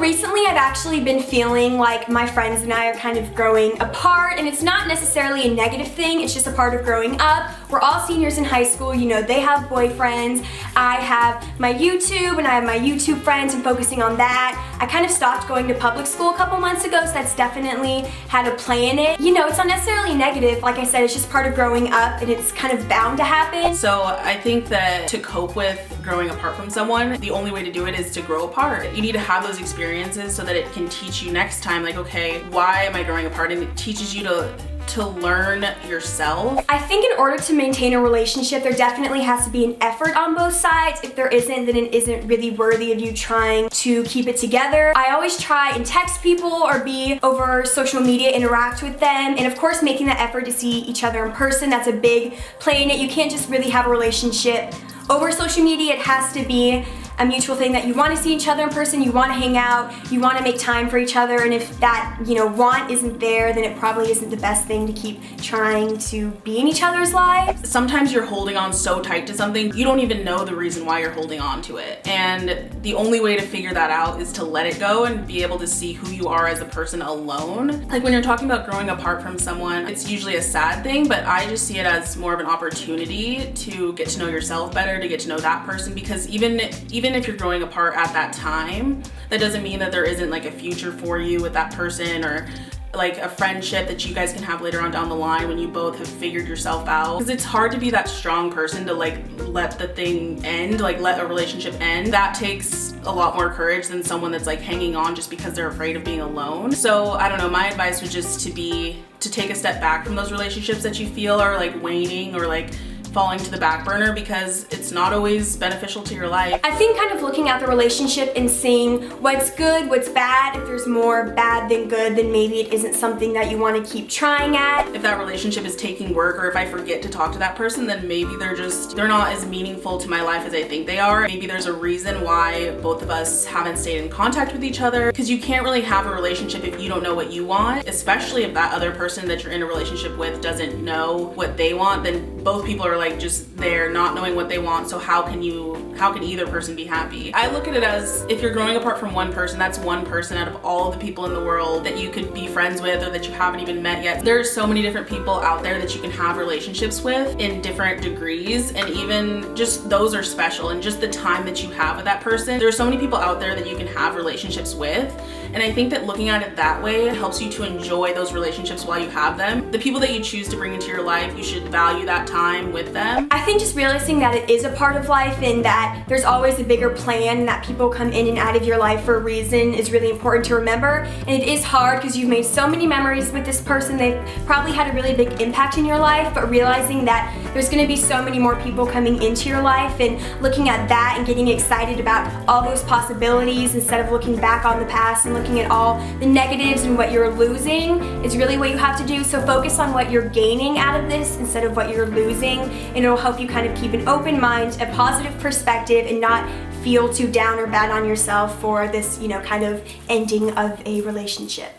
recently I've actually been feeling like my friends and I are kind of growing apart, and it's not necessarily a negative thing, it's just a part of growing up. We're all seniors in high school, you know, they have boyfriends, I have my YouTube and I have my YouTube friends and focusing on that. I kind of stopped going to public school a couple months ago, so that's definitely had a play in it. You know, it's not necessarily negative, like I said, it's just part of growing up and it's kind of bound to happen. So I think that to cope with growing apart from someone, the only way to do it is to grow apart. You need to have those experiences so that it can teach you next time, like, okay, why am I growing apart? And it teaches you to learn yourself. I think in order to maintain a relationship, there definitely has to be an effort on both sides. If there isn't, then it isn't really worthy of you trying to keep it together. I always try and text people or be over social media, interact with them, and of course making that effort to see each other in person. That's a big play in it. You can't just really have a relationship over social media. It has to be a mutual thing that you want to see each other in person, you want to hang out, you want to make time for each other, and if that, you know, want isn't there, then it probably isn't the best thing to keep trying to be in each other's lives. Sometimes you're holding on so tight to something, you don't even know the reason why you're holding on to it. And the only way to figure that out is to let it go and be able to see who you are as a person alone. Like when you're talking about growing apart from someone, it's usually a sad thing, but I just see it as more of an opportunity to get to know yourself better, to get to know that person, because even if you're growing apart at that time, that doesn't mean that there isn't like a future for you with that person, or like a friendship that you guys can have later on down the line when you both have figured yourself out. Because it's hard to be that strong person to like let the thing end, like let a relationship end. That takes a lot more courage than someone that's like hanging on just because they're afraid of being alone. So I don't know, my advice would just to take a step back from those relationships that you feel are like waning or like falling to the back burner, because it's not always beneficial to your life. I think kind of looking at the relationship and seeing what's good, what's bad. If there's more bad than good, then maybe it isn't something that you want to keep trying at. If that relationship is taking work, or if I forget to talk to that person, then maybe they're not as meaningful to my life as I think they are. Maybe there's a reason why both of us haven't stayed in contact with each other, because you can't really have a relationship if you don't know what you want, especially if that other person that you're in a relationship with doesn't know what they want. Then both people are like just there not knowing what they want, so how can either person be happy? I look at it as, if you're growing apart from one person, that's one person out of all of the people in the world that you could be friends with or that you haven't even met yet. There are so many different people out there that you can have relationships with in different degrees, and even just those are special, and just the time that you have with that person. There are so many people out there that you can have relationships with, and I think that looking at it that way helps you to enjoy those relationships while you have them. The people that you choose to bring into your life, you should value that time with them. I think just realizing that it is a part of life and that there's always a bigger plan, and that people come in and out of your life for a reason is really important to remember. And it is hard because you've made so many memories with this person, they've probably had a really big impact in your life, but realizing that there's going to be so many more people coming into your life, and looking at that and getting excited about all those possibilities instead of looking back on the past and looking at all the negatives and what you're losing is really what you have to do. So focus on what you're gaining out of this instead of what you're losing, and it'll help you kind of keep an open mind, a positive perspective, and not feel too down or bad on yourself for this, you know, kind of ending of a relationship.